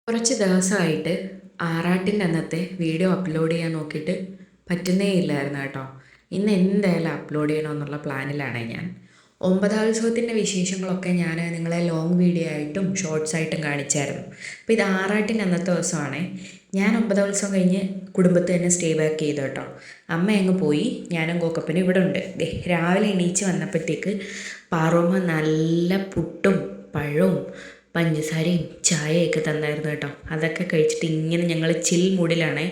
കുറച്ച് ദിവസമായിട്ട് ആറാട്ടിൻ്റെ അന്നത്തെ വീഡിയോ അപ്ലോഡ് ചെയ്യാൻ നോക്കിയിട്ട് പറ്റുന്നേ ഇല്ലായിരുന്നു കേട്ടോ. ഇന്ന് എന്തായാലും അപ്ലോഡ് ചെയ്യണമെന്നുള്ള പ്ലാനിലാണ് ഞാൻ. ഒമ്പതാം വിശേഷങ്ങളൊക്കെ ഞാൻ നിങ്ങളെ ലോങ് വീഡിയോ ആയിട്ടും ഷോർട്സ് ആയിട്ടും കാണിച്ചായിരുന്നു. അപ്പോൾ ഇത് ആറാട്ടിൻ്റെ അന്നത്തെ ദിവസമാണേ. ഞാൻ ഒമ്പതാം കഴിഞ്ഞ് കുടുംബത്തിൽ തന്നെ സ്റ്റേ ബാക്ക് ചെയ്തു കേട്ടോ. അമ്മ അങ്ങ് പോയി, ഞാനും കോക്കപ്പനും ഇവിടെ ഉണ്ട്. രാവിലെ എണീച്ച് വന്നപ്പോഴത്തേക്ക് പാറോമ്മ നല്ല പുട്ടും പഴവും പഞ്ചസാരയും ചായയൊക്കെ തന്നായിരുന്നു കേട്ടോ. അതൊക്കെ കഴിച്ചിട്ട് ഇങ്ങനെ ഞങ്ങൾ ചിൽ മൂഡിലാണേ.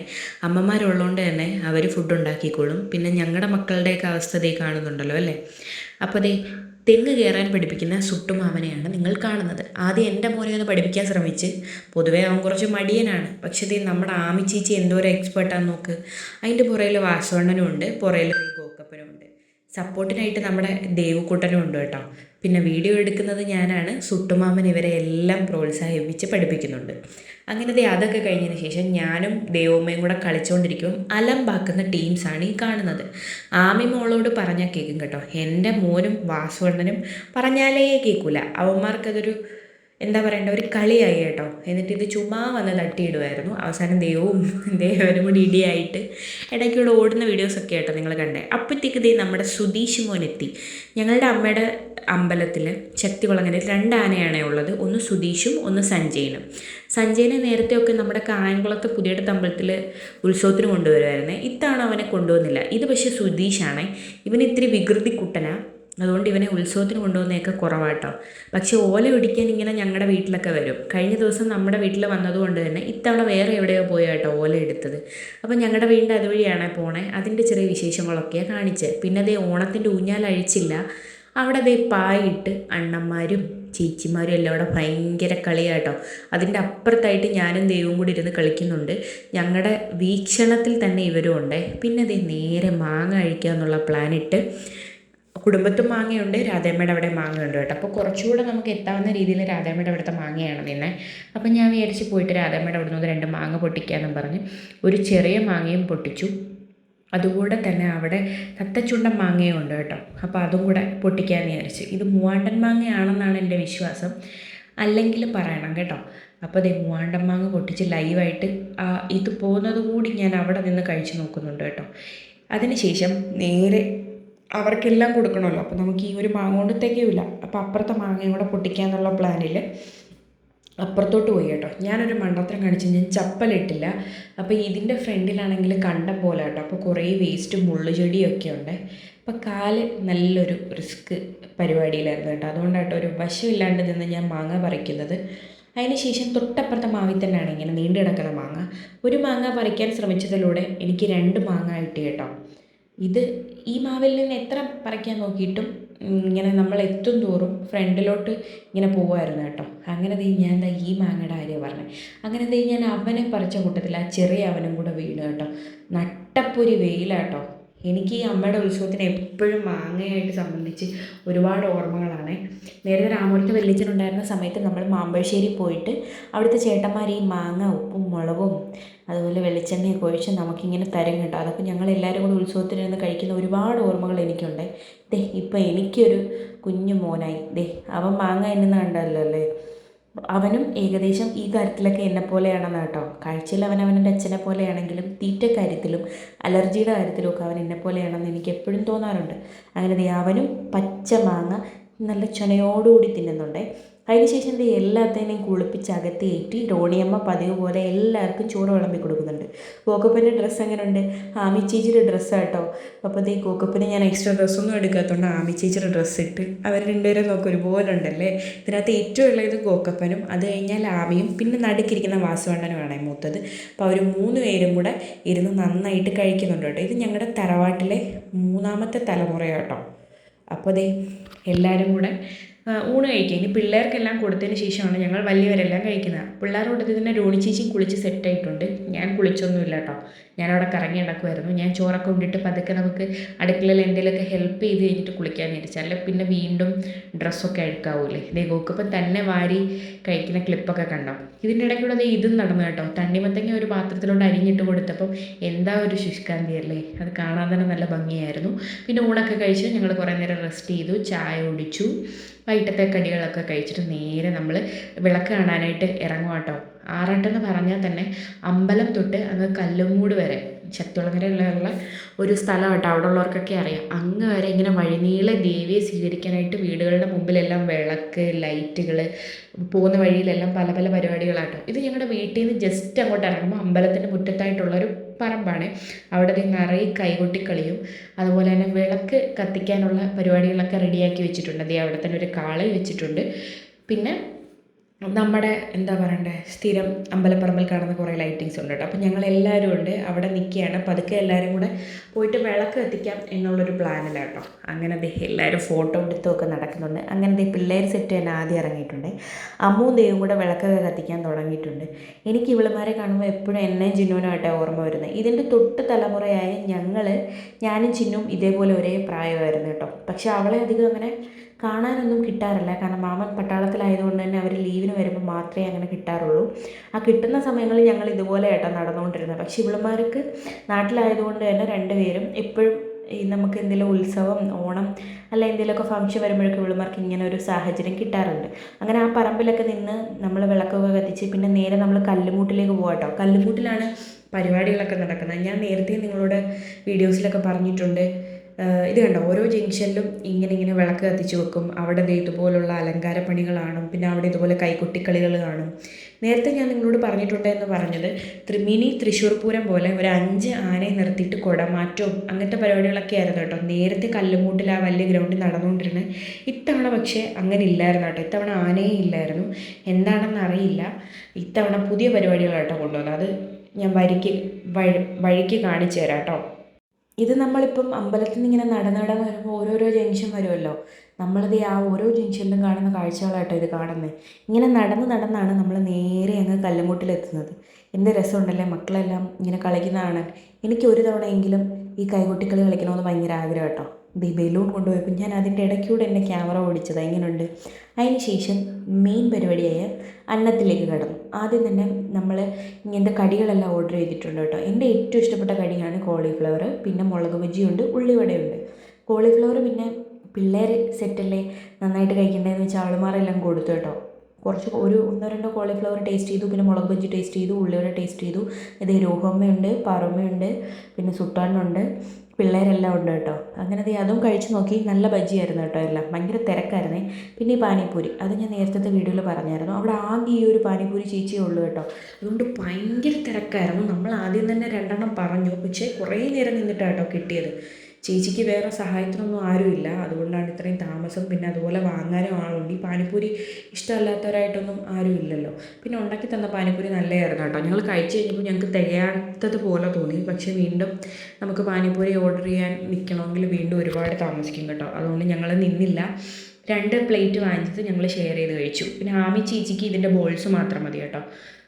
അമ്മമാരുള്ളതുകൊണ്ട് തന്നെ അവർ ഫുഡ് ഉണ്ടാക്കിക്കോളും. പിന്നെ ഞങ്ങളുടെ മക്കളുടെയൊക്കെ അവസ്ഥ ദേ കാണുന്നുണ്ടല്ലോ അല്ലേ. അപ്പോൾ ദേ തെങ്ങ് കയറാൻ പഠിപ്പിക്കുന്ന സുട്ടുമാമനെയാണ് നിങ്ങൾ കാണുന്നത്. ആദ്യം എൻ്റെ മോനെ ഒന്ന് പഠിപ്പിക്കാൻ ശ്രമിച്ച്. പൊതുവേ അവൻ കുറച്ച് മടിയനാണ്. പക്ഷേ ദേ നമ്മുടെ ആമിച്ചേച്ചി എന്തോരം എക്സ്പേർട്ടാന്ന് നോക്ക്. അതിൻ്റെ പുറയിൽ വാസവണ്ണനും ഉണ്ട്, പുറയിൽ ഗോക്കപ്പനും ഉണ്ട്. സപ്പോർട്ടിനായിട്ട് നമ്മുടെ ദേവുക്കുട്ടനും ഉണ്ട് കേട്ടോ. പിന്നെ വീഡിയോ എടുക്കുന്നത് ഞാനാണ്. സുട്ടുമാമൻ ഇവരെ എല്ലാം പ്രോത്സാഹിപ്പിച്ച് പഠിപ്പിക്കുന്നുണ്ട്. അങ്ങനെ അതൊക്കെ കഴിഞ്ഞതിന് ശേഷം ഞാനും ദേവമ്മയും കൂടെ കളിച്ചുകൊണ്ടിരിക്കും. അലമ്പാക്കുന്ന ടീംസാണ് ഈ കാണുന്നത്. ആമി മോളോട് പറഞ്ഞാൽ കേൾക്കും കേട്ടോ. എൻ്റെ മോനും വാസുവണ്ണനും പറഞ്ഞാലേ കേൾക്കില്ല. അവന്മാർക്കതൊരു എന്താ പറയണ്ട, ഒരു കളിയായി കേട്ടോ. എന്നിട്ട് ഇത് ചുമ്മാ വന്ന് തട്ടിയിടുമായിരുന്നു. അവസാനം ദേവനും കൂടി ഇടിയായിട്ട് ഇടയ്ക്കുള്ള ഓടുന്ന വീഡിയോസൊക്കെ കേട്ടോ നിങ്ങൾ കണ്ടേ. അപ്പോഴത്തേക്ക് നമ്മുടെ സുധീഷ് മോനെത്തി. ഞങ്ങളുടെ അമ്മയുടെ അമ്പലത്തിൽ ശക്തികുളങ്ങരയിൽ 2 ആനയാണേ ഉള്ളത്. ഒന്ന് സുധീഷും ഒന്ന് സഞ്ജയനും. സഞ്ജയനെ നേരത്തെയൊക്കെ നമ്മുടെ കായംകുളത്ത് പുതിയടത്ത് അമ്പലത്തിൽ ഉത്സവത്തിന് കൊണ്ടുവരുമായിരുന്നേ. ഇത്തവണ അവനെ കൊണ്ടുവന്നില്ല. ഇത് പക്ഷേ സുധീഷാണേ. ഇവന് ഇത്തിരി വികൃതി കുട്ടനാണ്. അതുകൊണ്ട് ഇവനെ ഉത്സവത്തിന് കൊണ്ടുവന്നതൊക്കെ കുറവാട്ടോ. പക്ഷേ ഓല ഒടിക്കാൻ ഇങ്ങനെ ഞങ്ങളുടെ വീട്ടിലൊക്കെ വരും. കഴിഞ്ഞ ദിവസം നമ്മുടെ വീട്ടിൽ വന്നതുകൊണ്ട് തന്നെ ഇത്തവണ വേറെ എവിടെയോ പോയാട്ടോ ഓല എടുത്തത്. അപ്പം ഞങ്ങളുടെ വീടിൻ്റെ അതുവഴിയാണ് പോണേ. അതിൻ്റെ ചെറിയ വിശേഷങ്ങളൊക്കെയാണ് കാണിച്ചത്. പിന്നെ ഓണത്തിൻ്റെ ഊഞ്ഞാലഴിച്ചില്ല. അവിടെ പായിട്ട് അണ്ണന്മാരും ചേച്ചിമാരും എല്ലാം അവിടെ ഭയങ്കര കളിയാട്ടോ. അതിൻ്റെ അപ്പുറത്തായിട്ട് ഞാനും ദൈവവും കൂടി ഇരുന്ന് കളിക്കുന്നുണ്ട്. ഞങ്ങളുടെ വീക്ഷണത്തിൽ തന്നെ ഇവരും ഉണ്ട്. പിന്നെ നേരെ മാങ്ങ അഴിക്കുക എന്നുള്ള പ്ലാനിട്ട് കുടുംബത്തും മാങ്ങയുണ്ട്, രാധേമ്മയുടെ അവിടെ മാങ്ങയുണ്ട് കേട്ടോ. അപ്പോൾ കുറച്ചുകൂടെ നമുക്ക് എത്താവുന്ന രീതിയിൽ രാധേമ്മയുടെ അവിടുത്തെ മാങ്ങയാണ് നിന്നെ. അപ്പം ഞാൻ വിചാരിച്ച് പോയിട്ട് രാധേമ്മയുടെ അവിടെ നിന്ന് 2 മാങ്ങ പൊട്ടിക്കാമെന്നും പറഞ്ഞ് ഒരു ചെറിയ മാങ്ങയും പൊട്ടിച്ചു. അതുകൂടെ തന്നെ അവിടെ തത്തച്ചുണ്ടൻ മാങ്ങയും ഉണ്ട് കേട്ടോ. അപ്പോൾ അതും കൂടെ പൊട്ടിക്കാമെന്ന് വിചാരിച്ചു. ഇത് മൂവാണ്ടൻ മാങ്ങയാണെന്നാണ് എൻ്റെ വിശ്വാസം, അല്ലെങ്കിൽ പറയണം കേട്ടോ. അപ്പോൾ മൂവാണ്ടൻ മാങ്ങ പൊട്ടിച്ച് ലൈവായിട്ട് ഇത് പോകുന്നത് കൂടി ഞാൻ അവിടെ നിന്ന് കഴിച്ച് നോക്കുന്നുണ്ട് കേട്ടോ. അതിനുശേഷം നേരെ അവർക്കെല്ലാം കൊടുക്കണമല്ലോ. അപ്പോൾ നമുക്ക് ഈ ഒരു മാങ്ങ കൊണ്ട് തികയില്ല. അപ്പോൾ അപ്പുറത്തെ മാങ്ങയും കൂടെ പൊട്ടിക്കാന്നുള്ള പ്ലാനിൽ അപ്പുറത്തോട്ട് പോയി കേട്ടോ. ഞാനൊരു മണ്ടത്തരം കാണിച്ച് ഞാൻ ചപ്പലിട്ടില്ല. അപ്പോൾ ഇതിൻ്റെ ഫ്രണ്ടിലാണെങ്കിൽ കണ്ടം പോലെ കേട്ടോ. അപ്പോൾ കുറേ വേസ്റ്റ് മുള്ളുചെടിയൊക്കെ ഉണ്ട്. അപ്പോൾ കാല് നല്ലൊരു റിസ്ക് പരിപാടിയിലായിരുന്നു കേട്ടോ. അതുകൊണ്ടാട്ടോ ഒരു വശമില്ലാണ്ട് നിന്ന് ഞാൻ മാങ്ങ പറിക്കുന്നത്. അതിന് ശേഷം തൊട്ടപ്പുറത്തെ മാവിൽ തന്നെയാണ് ഇങ്ങനെ നീണ്ടു കിടക്കുന്ന മാങ്ങ. ഒരു മാങ്ങ പറിക്കാൻ ശ്രമിച്ചതിലൂടെ എനിക്ക് 2 മാങ്ങ കിട്ടി കേട്ടോ. ഈ മാവിൽ നിന്ന് എത്ര പറിക്കാൻ നോക്കിയിട്ടും ഇങ്ങനെ നമ്മൾ എത്തും തോറും ഫ്രണ്ടിലോട്ട് ഇങ്ങനെ പോകുമായിരുന്നു കേട്ടോ. അങ്ങനെ ഞാൻ ഈ മാങ്ങയുടെ കാര്യം പറഞ്ഞത്. അങ്ങനെ ഞാൻ അവനെ പറിച്ച കൂട്ടത്തിൽ ആ ചെറിയ അവനും കൂടെ വീണു കേട്ടോ. നട്ടപ്പൊരി വെയിലാട്ടോ. എനിക്ക് ഈ അമ്മയുടെ ഉത്സവത്തിന് എപ്പോഴും മാങ്ങയായിട്ട് സംബന്ധിച്ച് ഒരുപാട് ഓർമ്മകളാണ്. നേരത്തെ രാമൂരത്ത് വല്യച്ഛനുണ്ടായിരുന്ന സമയത്ത് നമ്മൾ മാമ്പഴശ്ശേരി പോയിട്ട് അവിടുത്തെ ചേട്ടന്മാർ ഈ മാങ്ങ ഉപ്പും മുളകും അതുപോലെ വെളിച്ചെണ്ണയൊക്കെ ഒഴിച്ച് നമുക്കിങ്ങനെ തരും കേട്ടോ. അതൊക്കെ ഞങ്ങൾ എല്ലാവരും കൂടി ഉത്സവത്തിനിരുന്ന് കഴിക്കുന്ന ഒരുപാട് ഓർമ്മകൾ എനിക്കുണ്ട്. ഇപ്പം എനിക്കൊരു കുഞ്ഞു മോനായി. അവൻ മാങ്ങ എന്നുന്ന കണ്ടല്ലോ അല്ലേ. അവനും ഏകദേശം ഈ കാര്യത്തിലൊക്കെ എന്നെപ്പോലെയാണെന്ന് കേട്ടോ. കാഴ്ചയിൽ അവൻ്റെ അച്ഛനെ പോലെയാണെങ്കിലും തീറ്റ കാര്യത്തിലും അലർജിയുടെ കാര്യത്തിലും ഒക്കെ അവൻ എന്നെപ്പോലെയാണെന്ന് എനിക്ക് എപ്പോഴും തോന്നാറുണ്ട്. അങ്ങനെ അവനും പച്ച മാങ്ങ നല്ല ചുണയോടുകൂടി തിന്നുന്നുണ്ട്. അതിനുശേഷം എല്ലാത്തിനെയും കുളിപ്പിച്ച് അകത്തേറ്റി റോണിയമ്മ പതിവ് പോലെ എല്ലാവർക്കും ചോറ് വിളമ്പി കൊടുക്കുന്നുണ്ട്. കോക്കപ്പൻ്റെ ഡ്രസ്സ് എങ്ങനെയുണ്ട്? ആമിച്ചേച്ചിയുടെ ഡ്രസ്സാണ് കേട്ടോ. അപ്പോൾ കോക്കപ്പന് ഞാൻ എക്സ്ട്രാ ഡ്രസ്സൊന്നും എടുക്കാത്തതുകൊണ്ട് ആമിച്ചേച്ചിയുടെ ഡ്രസ്സ് ഇട്ട് അവർ 2 പേരും നോക്കി ഒരുപോലെ ഉണ്ടല്ലേ. ഇതിനകത്ത് ഏറ്റവും ഉള്ളത് കോക്കപ്പനും, അത് കഴിഞ്ഞാൽ ആമിയും, പിന്നെ നടുക്കിരിക്കുന്ന വാസുവണ്ണനുമാണ് മൂത്തത്. അപ്പോൾ അവർ 3 പേരും കൂടെ ഇരുന്ന് നന്നായിട്ട് കഴിക്കുന്നുണ്ട് കേട്ടോ. ഇത് ഞങ്ങളുടെ തറവാട്ടിലെ 3ാമത്തെ തലമുറയാട്ടോ. അപ്പോൾ എല്ലാവരും കൂടെ ഊണ് കഴിക്കുക. ഇനി പിള്ളേർക്കെല്ലാം കൊടുത്തതിന് ശേഷമാണ് ഞങ്ങൾ വലിയവരെല്ലാം കഴിക്കുന്നത്. പിള്ളേർ കൊടുത്തത് തന്നെ രോണി ചേച്ചിയും കുളിച്ച് സെറ്റായിട്ടുണ്ട്. ഞാൻ കുളിച്ചൊന്നുമില്ല കേട്ടോ. ഞാനവിടെ കറങ്ങി നടക്കുമായിരുന്നു. ഞാൻ ചോറൊക്കെ കൊണ്ടിട്ട് പതുക്കെ നമുക്ക് അടുക്കളയിൽ എന്തെങ്കിലുമൊക്കെ ഹെൽപ്പ് ചെയ്ത് കഴിഞ്ഞിട്ട് കുളിക്കാൻ വിചാരിച്ചു. അല്ല പിന്നെ വീണ്ടും ഡ്രസ്സൊക്കെ അഴുക്കാവൂലേ. ഗോക്കപ്പം തന്നെ വാരി കഴിക്കുന്ന ക്ലിപ്പൊക്കെ കണ്ടോ. ഇതിൻ്റെ ഇടയ്ക്കൂടെ ഇതും നടന്നു കേട്ടോ. തണ്ണിമത്തങ്ങ ഒരു പാത്രത്തിലോട്ട് അരിഞ്ഞിട്ട് കൊടുത്തപ്പം എന്താ ഒരു ശുഷ്കാന്തി അല്ലേ. അത് കാണാൻ തന്നെ നല്ല ഭംഗിയായിരുന്നു. പിന്നെ ഊണൊക്കെ കഴിച്ച് ഞങ്ങൾ കുറേ നേരം റെസ്റ്റ് ചെയ്തു, ചായ കുടിച്ചു. വൈകിട്ടത്തെ കടികളൊക്കെ കഴിച്ചിട്ട് നേരെ നമ്മൾ വിളക്ക് കാണാനായിട്ട് ഇറങ്ങും കേട്ടോ. ആറാട്ടെന്ന് പറഞ്ഞാൽ തന്നെ അമ്പലം തൊട്ട് അങ്ങ് കല്ലുമൂട് വരെ ശക്തികുളങ്ങരയുള്ള ഒരു സ്ഥലം കേട്ടോ. അവിടെ ഉള്ളവർക്കൊക്കെ അറിയാം. അങ്ങ് വരെ ഇങ്ങനെ വഴിനീളെ ദേവിയെ സ്വീകരിക്കാനായിട്ട് വീടുകളുടെ മുമ്പിലെല്ലാം വിളക്ക്, ലൈറ്റുകൾ, പോകുന്ന വഴിയിലെല്ലാം പല പല പരിപാടികളാട്ടോ. ഇത് ഞങ്ങളുടെ വീട്ടിൽ നിന്ന് ജസ്റ്റ് അങ്ങോട്ട് ഇറങ്ങുമ്പോൾ അമ്പലത്തിൻ്റെ മുറ്റത്തായിട്ടുള്ളൊരു പറമ്പാണ്. അവിടെ നിറയെ കൈകൊട്ടിക്കളിയും അതുപോലെ തന്നെ വിളക്ക് കത്തിക്കാനുള്ള പരിപാടികളൊക്കെ റെഡിയാക്കി വെച്ചിട്ടുണ്ട്. ദേ അവിടെ തന്നെ ഒരു കാളി വെച്ചിട്ടുണ്ട്. പിന്നെ നമ്മുടെ എന്താ പറയണ്ടേ, സ്ഥിരം അമ്പലപ്പറമ്പിൽ കാണുന്ന കുറേ ലൈറ്റിങ്സ് ഉണ്ട് കേട്ടോ. അപ്പോൾ ഞങ്ങളെല്ലാവരും ഉണ്ട് അവിടെ നിൽക്കുകയാണ്. പതുക്കെ എല്ലാവരും കൂടെ പോയിട്ട് വിളക്ക് കത്തിക്കാം എന്നുള്ളൊരു പ്ലാനിലാട്ടോ. അങ്ങനെ ദേ എല്ലാവരും ഫോട്ടോ എടുത്തുമൊക്കെ നടക്കുന്നുണ്ട്. അങ്ങനെ ദേ പിള്ളേർ സെറ്റ് തന്നെ ആദ്യം ഇറങ്ങിയിട്ടുണ്ട്. അമ്മുവും ദേവും കൂടെ വിളക്കൊക്കെ കത്തിക്കാൻ തുടങ്ങിയിട്ടുണ്ട്. എനിക്ക് ഇവളുമാരെ കാണുമ്പോൾ എപ്പോഴും എന്നെയും ചിന്നുവിനുമായിട്ടാണ് ഓർമ്മ വരുന്നത്. ഇതിൻ്റെ തൊട്ട് തലമുറയായ ഞാനും ചിന്നും ഇതേപോലെ ഒരേ പ്രായമായിരുന്നു കേട്ടോ. പക്ഷെ അവളെ അധികം അങ്ങനെ കാണാനൊന്നും കിട്ടാറില്ല. കാരണം മാമൻ പട്ടാളത്തിലായതുകൊണ്ട് തന്നെ അവർ ലീവിന് വരുമ്പോൾ മാത്രമേ അങ്ങനെ കിട്ടാറുള്ളൂ. ആ കിട്ടുന്ന സമയങ്ങളിൽ ഞങ്ങൾ ഇതുപോലെ ആയിട്ടാണ് നടന്നുകൊണ്ടിരുന്നത്. പക്ഷേ ഇവളുമാർക്ക് നാട്ടിലായതുകൊണ്ട് തന്നെ രണ്ടുപേരും എപ്പോഴും ഈ നമുക്ക് എന്തെങ്കിലും ഉത്സവം, ഓണം അല്ല എന്തെങ്കിലുമൊക്കെ ഫംഗ്ഷൻ വരുമ്പോഴൊക്കെ ഇവളുമാർക്ക് ഇങ്ങനെ ഒരു സാഹചര്യം കിട്ടാറുണ്ട്. അങ്ങനെ ആ പറമ്പിലൊക്കെ നിന്ന് നമ്മൾ വിളക്കൊക്കെ കത്തിച്ച് പിന്നെ നേരെ നമ്മൾ കല്ലുമൂട്ടിലേക്ക് പോകാം കേട്ടോ. കല്ലുമൂട്ടിലാണ് പരിപാടികളൊക്കെ നടക്കുന്നത്. ഞാൻ നേരത്തെ നിങ്ങളോട് വീഡിയോസിലൊക്കെ പറഞ്ഞിട്ടുണ്ട്. ഇത് കണ്ടോ, ഓരോ ജംഗ്ഷനിലും ഇങ്ങനെ വിളക്ക് കത്തിച്ച് വെക്കും. അവിടെ ഇതുപോലുള്ള അലങ്കാര പണികളാണ്. പിന്നെ അവിടെ ഇതുപോലെ കൈകൊട്ടിക്കളികൾ കാണും. നേരത്തെ ഞാൻ നിങ്ങളോട് പറഞ്ഞിട്ടുണ്ട് എന്ന് പറഞ്ഞത് മിനി തൃശ്ശൂർ പൂരം പോലെ ഒരു 5 ആനയെ നിർത്തിയിട്ട് കുടമാറ്റവും അങ്ങനത്തെ പരിപാടികളൊക്കെ ആയിരുന്നു കേട്ടോ നേരത്തെ കല്ലുമൂട്ടിൽ ആ വലിയ ഗ്രൗണ്ടിൽ നടന്നുകൊണ്ടിരുന്നത്. ഇത്തവണ പക്ഷേ അങ്ങനെ ഇല്ലായിരുന്നു കേട്ടോ. ഇത്തവണ ആനയെ ഇല്ലായിരുന്നു. എന്താണെന്ന് അറിയില്ല. ഇത്തവണ പുതിയ പരിപാടികളാട്ടോ കൊണ്ടുവന്നത്. അത് ഞാൻ വഴിക്ക് കാണിച്ചു തരാം കേട്ടോ. ഇത് നമ്മളിപ്പം അമ്പലത്തിൽ നിന്ന് ഇങ്ങനെ നടന്ന് വരുമ്പോൾ ഓരോരോ ജംഗ്ഷൻ വരുമല്ലോ. നമ്മളത് ആ ഓരോ ജംഗ്ഷനിലും കാണുന്ന കാഴ്ചകളാട്ടോ ഇത് കാണുന്നത്. ഇങ്ങനെ നടന്നാണ് നമ്മൾ നേരെ അങ്ങ് കല്ലുമൂട്ടിലെത്തുന്നത്. എന്ത് രസമുണ്ടല്ലേ മക്കളെല്ലാം ഇങ്ങനെ കളിക്കുന്ന കാണാൻ. എനിക്ക് ഒരു തവണയെങ്കിലും ഈ കൈകൊട്ടിക്കളി കളിക്കണമെന്ന് ഭയങ്കര ആഗ്രഹം കേട്ടോ. ഈ ബലൂൺ കൊണ്ടുപോയപ്പോൾ ഞാൻ അതിൻ്റെ ഇടയ്ക്കൂടെ എൻ്റെ ക്യാമറ ഓടിച്ചത് എങ്ങനെയുണ്ട്. അതിന് ശേഷം മെയിൻ പരിപാടിയായ അന്നത്തിലേക്ക് കടന്നു. ആദ്യം തന്നെ നമ്മൾ ഇങ്ങനത്തെ കടികളെല്ലാം ഓർഡർ ചെയ്തിട്ടുണ്ട് കേട്ടോ. എൻ്റെ ഏറ്റവും ഇഷ്ടപ്പെട്ട കടിയാണ് കോളിഫ്ലവർ. പിന്നെ മുളക് ബജിയുണ്ട്, ഉള്ളിവടയുണ്ട്. കോളിഫ്ലവർ പിന്നെ പിള്ളേർ സെറ്റല്ലേ നന്നായിട്ട് കഴിക്കേണ്ടതെന്ന് വെച്ചാൽ അവളുമാരെല്ലാം കൊടുത്തു കേട്ടോ. ഒന്നോ രണ്ടോ കോളിഫ്ലവർ ടേസ്റ്റ് ചെയ്തു. പിന്നെ മുളക് ബജി ടേസ്റ്റ് ചെയ്തു, ഉള്ളിവട ടേസ്റ്റ് ചെയ്തു. ഇത് രോഹമ്മയുണ്ട്, പാറമ്മയുണ്ട്, പിന്നെ സുട്ടാനുണ്ട്, പിള്ളേരെല്ലാം ഉണ്ട് കേട്ടോ. അങ്ങനെ അതും കഴിച്ച് നോക്കി. നല്ല ബജിയായിരുന്നു കേട്ടോ എല്ലാം. ഭയങ്കര തിരക്കായിരുന്നേ. പിന്നെ ഈ പാനിപ്പൂരി അത് ഞാൻ നേരത്തെ വീഡിയോയിൽ പറഞ്ഞായിരുന്നു. അവിടെ ആകെ ഈ ഒരു പാനിപ്പൂരി ചേച്ചിയേ ഉള്ളൂ കേട്ടോ. അതുകൊണ്ട് ഭയങ്കര തിരക്കായിരുന്നു. നമ്മൾ ആദ്യം തന്നെ 2 എണ്ണം പറഞ്ഞു. പക്ഷേ കുറേ നേരം നിന്നിട്ടാണ് കേട്ടോ കിട്ടിയത്. ചേച്ചിക്ക് വേറെ സഹായത്തിനൊന്നും ആരുമില്ല. അതുകൊണ്ടാണ് ഇത്രയും താമസം. പിന്നെ അതുപോലെ വാങ്ങാനും ആളുണ്ട്. ഈ പാനിപ്പൂരി ഇഷ്ടമല്ലാത്തവരായിട്ടൊന്നും ആരും ഇല്ലല്ലോ. പിന്നെ ഉണ്ടാക്കി തന്ന പാനിപ്പൂരി നല്ലതായിരുന്നു കേട്ടോ. ഞങ്ങൾ കഴിച്ച് കഴിഞ്ഞപ്പോൾ ഞങ്ങൾക്ക് തികയാത്തത് പോലെ തോന്നി. പക്ഷേ വീണ്ടും നമുക്ക് പാനിപ്പൂരി ഓർഡർ ചെയ്യാൻ നിൽക്കണമെങ്കിൽ വീണ്ടും ഒരുപാട് താമസിക്കും കേട്ടോ. അതുകൊണ്ട് ഞങ്ങൾ നിന്നില്ല. 2 പ്ലേറ്റ് വാങ്ങിച്ചത് ഞങ്ങൾ ഷെയർ ചെയ്ത് കഴിച്ചു. പിന്നെ ആമി ചേച്ചിക്ക് ഇതിൻ്റെ ബോൾസ് മാത്രം മതി കേട്ടോ.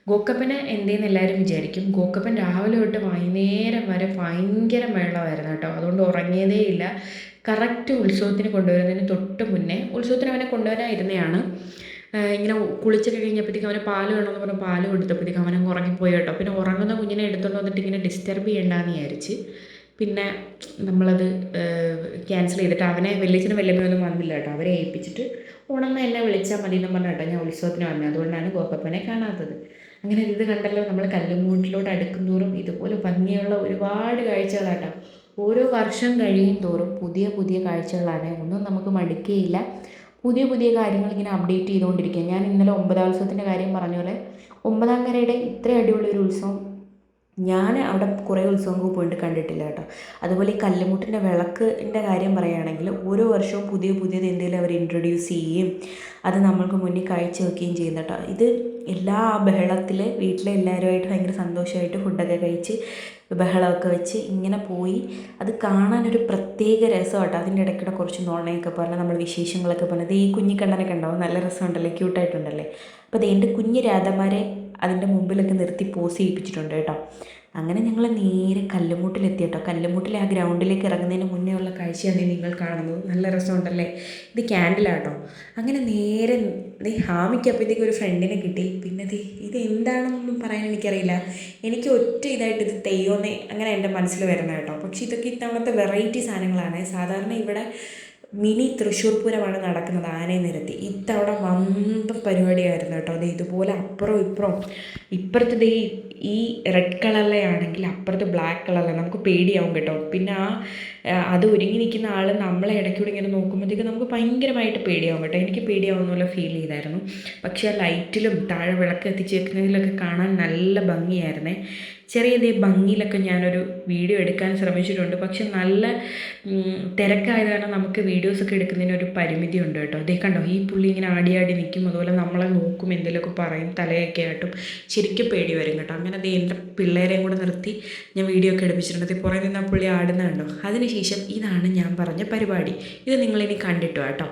ഗോക്കപ്പന് എന്തേന്ന് എല്ലാവരും വിചാരിക്കും. ഗോക്കപ്പൻ രാവിലെ തൊട്ട് വൈകുന്നേരം വരെ ഭയങ്കര മേളമായിരുന്നു കേട്ടോ. അതുകൊണ്ട് ഉറങ്ങിയതേ ഇല്ല. കറക്റ്റ് ഉത്സവത്തിന് കൊണ്ടുവരുന്നതിന് തൊട്ട് മുന്നേ ഉത്സവത്തിന് അവനെ കൊണ്ടുവരാനിരുന്നതാണ്. ഇങ്ങനെ കുളിച്ചൊക്കെ കഴിഞ്ഞപ്പോഴത്തേക്കും അവന് പാല് വേണമെന്ന് പറഞ്ഞ് പാല് കൊടുത്തപ്പോഴത്തേക്കും അവനങ്ങ് ഉറങ്ങിപ്പോയി കേട്ടോ. പിന്നെ ഉറങ്ങുന്ന കുഞ്ഞിനെ എടുത്തുകൊണ്ട് വന്നിട്ട് ഇങ്ങനെ ഡിസ്റ്റർബ് ചെയ്യേണ്ടെന്ന് വിചാരിച്ച് പിന്നെ നമ്മളത് ക്യാൻസൽ ചെയ്തിട്ട് അവനെ വല്യച്ഛനും വല്യമ്മയൊന്നും വന്നില്ല കേട്ടോ. അവരെ ഏൽപ്പിച്ചിട്ട് ഉണർന്ന് എന്നെ വിളിച്ചാൽ മതി എന്ന് പറഞ്ഞ കേട്ടോ ഞാൻ ഉത്സവത്തിന് വന്നത്. അതുകൊണ്ടാണ് ഗോക്കപ്പനെ കാണാത്തത്. അങ്ങനെ ഇത് കണ്ടല്ലോ, നമ്മൾ കല്ലുമൂട്ടിലോട്ട് അടുക്കുന്തോറും ഇതുപോലെ ഭംഗിയുള്ള ഒരുപാട് കാഴ്ചകളാട്ടോ. ഓരോ വർഷം കഴിയും തോറും പുതിയ പുതിയ കാഴ്ചകളാണ്. ഒന്നും നമുക്ക് മടുക്കുകയില്ല. പുതിയ പുതിയ കാര്യങ്ങൾ ഇങ്ങനെ അപ്ഡേറ്റ് ചെയ്തുകൊണ്ടിരിക്കുക. ഞാൻ ഇന്നലെ 9ാം ഉത്സവത്തിൻ്റെ കാര്യം പറഞ്ഞ പോലെ 9ാം കരയുടെ ഇത്ര അടിപൊളി ഒരു ഉത്സവം ഞാൻ അവിടെ കുറേ ഉത്സവങ്ങൾക്ക് പോയിട്ട് കണ്ടിട്ടില്ല കേട്ടോ. അതുപോലെ ഈ കല്ലുമുട്ടിൻ്റെ വിളക്കിൻ്റെ കാര്യം പറയുകയാണെങ്കിൽ ഓരോ വർഷവും പുതിയത് എന്തെങ്കിലും അവർ ഇൻട്രൊഡ്യൂസ് ചെയ്യുകയും അത് നമ്മൾക്ക് മുന്നിൽ കാഴ്ച വെക്കുകയും ചെയ്യുന്നു കേട്ടോ. ഇത് എല്ലാ ബഹളത്തിൽ വീട്ടിലെ എല്ലാവരുമായിട്ട് ഭയങ്കര സന്തോഷമായിട്ട് ഫുഡൊക്കെ കഴിച്ച് ബഹളമൊക്കെ വെച്ച് ഇങ്ങനെ പോയി അത് കാണാനൊരു പ്രത്യേക രസം കേട്ടോ. അതിൻ്റെ ഇടയ്ക്കിടെ കുറച്ച് നുണയൊക്കെ പറഞ്ഞാൽ നമ്മൾ വിശേഷങ്ങളൊക്കെ പറഞ്ഞത് ഈ കുഞ്ഞിക്കണ്ണനൊക്കെ ഉണ്ടാവും. നല്ല രസമുണ്ടല്ലേ, ക്യൂട്ടായിട്ടുണ്ടല്ലേ. അപ്പോൾ അത് എൻ്റെ കുഞ്ഞ് രാധമാരെ അതിൻ്റെ മുമ്പിലൊക്കെ നിർത്തി പോസ് ചെയ്യിപ്പിച്ചിട്ടുണ്ട് കേട്ടോ. അങ്ങനെ ഞങ്ങൾ നേരെ കല്ലുമൂട്ടിലെത്തി കേട്ടോ. കല്ലുമൂട്ടിലെ ആ ഗ്രൗണ്ടിലേക്ക് ഇറങ്ങുന്നതിന് മുന്നേ ഉള്ള കാഴ്ചയാണ് നിങ്ങൾ കാണുന്നത്. നല്ല രസമുണ്ടല്ലേ. ഇത് ക്യാൻഡിലാട്ടോ. അങ്ങനെ നേരെ ഹാമിക്കപ്പോഴത്തേക്ക് ഒരു ഫ്രണ്ടിനെ കിട്ടി. പിന്നെ ഇത് എന്താണെന്നൊന്നും പറയാൻ എനിക്കറിയില്ല. എനിക്ക് ഒറ്റ ഇതായിട്ട് ഇത് തെയ്യോന്നേ അങ്ങനെ എൻ്റെ മനസ്സിൽ വരുന്നത് കേട്ടോ. പക്ഷേ ഇതൊക്കെ ഇത്തവണത്തെ വെറൈറ്റി സാധനങ്ങളാണ്. സാധാരണ ഇവിടെ മിനി തൃശ്ശൂർ പൂരമാണ് നടക്കുന്നത് ആനയെ നിരത്തി. ഇത്തവണ വമ്പൻ പരിപാടിയായിരുന്നു കേട്ടോ. അത് ഇതുപോലെ അപ്പുറവും ഇപ്പുറവും, ഇപ്പുറത്ത് ദേ ഈ റെഡ് കളറിലെയാണെങ്കിൽ അപ്പുറത്ത് ബ്ലാക്ക് കളറിലെ, നമുക്ക് പേടിയാവും കേട്ടോ. പിന്നെ അത് ഒരുങ്ങി നിൽക്കുന്ന ആൾ നമ്മളെ ഇടയ്ക്കൂടെ ഇങ്ങനെ നോക്കുമ്പോഴത്തേക്ക് നമുക്ക് ഭയങ്കരമായിട്ട് പേടിയാവും കേട്ടോ. എനിക്ക് പേടിയാവുന്ന പോലെ ഫീൽ ചെയ്തായിരുന്നു. പക്ഷേ ആ ലൈറ്റിലും താഴെ വിളക്ക് കത്തിച്ചേക്കുന്നതിലൊക്കെ കാണാൻ നല്ല ഭംഗിയായിരുന്നേ. ചെറിയ ഭംഗിയിലൊക്കെ ഞാനൊരു വീഡിയോ എടുക്കാൻ ശ്രമിച്ചിട്ടുണ്ട്. പക്ഷെ നല്ല തിരക്കായത് കാരണം നമുക്ക് വീഡിയോസൊക്കെ എടുക്കുന്നതിനൊരു പരിമിതി ഉണ്ട് കേട്ടോ. അതേ കണ്ടോ, ഈ പുള്ളി ഇങ്ങനെ ആടി ആടി നിൽക്കും, അതുപോലെ നമ്മളെ നോക്കും, എന്തെങ്കിലുമൊക്കെ പറയും, തലയൊക്കെ ആയിട്ടും ശരിക്കും പേടി വരും കേട്ടോ. അങ്ങനെ അത് എൻ്റെ പിള്ളേരെയും കൂടെ നിർത്തി ഞാൻ വീഡിയോ ഒക്കെ എടുപ്പിച്ചിട്ടുണ്ട്. അത് പുറമെ നിന്ന് ആ പുള്ളി ആടുന്ന കണ്ടോ. അതിനുശേഷം ഇതാണ് ഞാൻ പറഞ്ഞ പരിപാടി. ഇത് നിങ്ങളിനി കണ്ടിട്ടോ കേട്ടോ.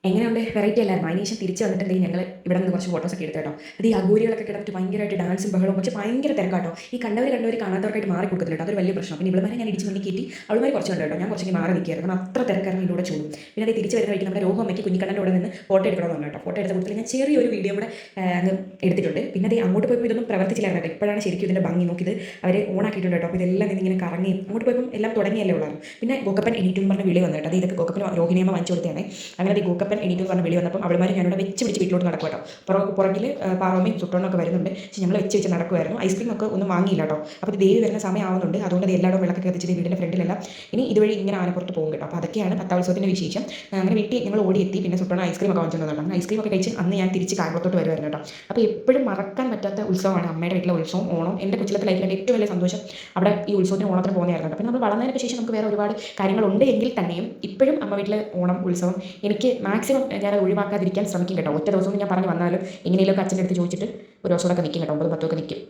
എങ്ങനെയുണ്ട്, വെറൈറ്റി അല്ലായിരുന്നു. അതിനുശേഷം തിരിച്ച് വന്നിട്ടുണ്ടെങ്കിൽ ഞങ്ങൾ ഇവിടെ നിന്ന് കുറച്ച് ഫോട്ടോസൊക്കെ എടുത്തു കേട്ടോ. അത് ഈ അഘോരികളൊക്കെ കിടന്നിട്ട് ഭയങ്കരമായിട്ട് ഡാൻസും ബഹളവും, പക്ഷേ ഭയങ്കര തിരക്കാട്ടോ. ഈ കണ്ടവർ കാണാത്തവർക്കായിട്ട് മാറി കൊടുക്കുന്നുണ്ട് കേട്ടോ. അതൊരു വലിയ പ്രശ്നം. പിന്നെ ഇവളുമാരെ ഞാൻ ഇടിച്ച് മുന്നിൽ കയറ്റി, അവളുമാർ കുറച്ച് കണ്ടു കേട്ടോ. ഞാൻ കുറച്ചൊക്കെ മാറി നിൽക്കുകയായിരുന്നു. കാരണം അത്ര തിരക്കായിരുന്നു ഇതിലൂടെ ചൂടും. പിന്നെ അത് തിരിച്ച് വരുന്ന വഴിക്ക് നമ്മുടെ രോഗമ്മയ്ക്ക് കുഞ്ഞിക്കണ്ണൻ്റെ കൂടെ നിന്ന് ഫോട്ടോ എടുക്കണമെന്ന് പറഞ്ഞു കേട്ടോ. ഫോട്ടോ എടുത്ത കൂട്ടത്തിൽ ഞാൻ ചെറിയൊരു വീഡിയോ കൂടെ അങ്ങ് എടുത്തിട്ടുണ്ട്. പിന്നെ അത് അങ്ങോട്ട് പോയപ്പോൾ ഇതൊന്നും പ്രവർത്തിച്ചില്ലായിരുന്നു കേട്ടോ. ഇപ്പോഴാണ് ശരിക്കും ഇതിൻ്റെ ഭംഗി നോക്കിയത് അവർ ഓണാക്കിയിട്ടുണ്ട് കേട്ടോ. അപ്പോൾ ഇതെല്ലാം ഇങ്ങനെ കറങ്ങി അങ്ങോട്ട് പോയപ്പോൾ എല്ലാം തുടങ്ങിയല്ലേ ഉള്ളായിരുന്നു. പിന്നെ ഗോക്കപ്പൻ എണീറ്റു എന്ന് പറഞ്ഞ വിളി വന്നു കേട്ടോ. അത് ഇതൊക്കെ ഗോക്കപ്പൻ രോഹിണിയമ്മ വാങ്ങിച്ചു കൊടുത്തതാണ്. അങ്ങനെ ഈ ഗോക്കപ്പൻ എണീറ്റു എന്ന് പറഞ്ഞ വിളി വന്നപ്പോൾ അവളുമാർ ഞാനിവിടെ വെച്ച് പിടിച്ച് വീട്ടിലോട്ട് നടക്കും കേട്ടോ. പുറകിൽ പാറോമയും സുട്ടോണൊക്കെ വരുന്നുണ്ട്. പക്ഷേ ഞങ്ങൾ വെച്ച് നടക്കുമായിരുന്നു. ഐസ്ക്രീം ഒക്കെ ഒന്നും വാങ്ങിയില്ല കേട്ടോ. അപ്പോൾ ദേവി വരുന്ന സമയമാവുന്നുണ്ട്. അതുകൊണ്ട് അത് എല്ലായിടും വിളക്കൊക്കെ കത്തിച്ചത് വീടിൻ്റെ ഫ്രണ്ടിലെല്ലാം. ഇനി ഇതുവഴി ഇങ്ങനെ ആനപ്പുറത്ത് പോകും കേട്ടോ. അപ്പോൾ അതൊക്കെയാണ് പത്താവത്സവത്തിൻ്റെ വിശേഷം. അങ്ങനെ വീട്ടിൽ ഞങ്ങൾ ഓടിയെത്തി. പിന്നെ സുട്ടോണ ഐസ്ക്രീം ഒക്കെ വാങ്ങിച്ചു കേട്ടോ. അങ്ങനെ ഐസ്ക്രീം ഒക്കെ കഴിച്ച് അന്ന് ഞാൻ തിരിച്ച് കായംകുളത്തോട്ട് വരുമായിരുന്നു കേട്ടോ. അപ്പോൾ എപ്പോഴും മറക്കാൻ പറ്റാത്ത ഉത്സവമാണ് അമ്മയുടെ വീട്ടിലെ ഉത്സവം, ഓണം. എൻ്റെ കൊച്ചിലത്തെ ലൈഫിലെ ഏറ്റവും വലിയ സന്തോഷം അവിടെ ഈ ഉത്സവത്തിന് ഓണത്തിന് പോകുന്നതായിരുന്നു. പിന്നെ നമ്മൾ വളർന്നതിന് ശേഷം നമുക്ക് വേറെ ഒരുപാട് കാര്യങ്ങളുണ്ട് എങ്കിൽ തന്നെയും ഇപ്പോഴും അമ്മ വീട്ടിലെ ഓണം ഉത്സവം എനിക്ക് മാക്സിമം ഞാൻ ഒഴിവാക്കാതിരിക്കാൻ ശ്രമിക്കും കേട്ടോ. ഒറ്റ ദിവസം ഞാൻ പറഞ്ഞു വന്നാലും എങ്ങനെയൊക്കെ അച്ഛൻ്റെ അടുത്ത് ചോദിച്ചിട്ട് ഒരു ദിവസമൊക്കെ നിൽക്കും കേട്ടോ. 9, 10 ഒക്കെ നിൽക്കും.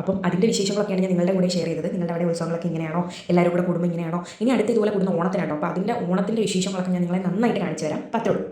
അപ്പം അതിൻ്റെ വിശേഷങ്ങളൊക്കെയാണ് ഞാൻ നിങ്ങളുടെ കൂടെ ഷെയർ ചെയ്തത്. നിങ്ങളുടെ അവിടെ ഉത്സവങ്ങളൊക്കെ ഇങ്ങനെയാണോ, എല്ലാവരും കൂടെ കുടുംബം ഇങ്ങനെയാണോ, ഇനി അടുത്ത ഇതുപോലെ കൂടുന്ന ഓണത്തിനാട്ടോ. അപ്പോൾ അതിൻ്റെ ഓണത്തിൻ്റെ വിശേഷങ്ങളൊക്കെ ഞാൻ നിങ്ങളെ നന്നായിട്ട് കാണിച്ചു തരാം. പറ്റുള്ളൂ.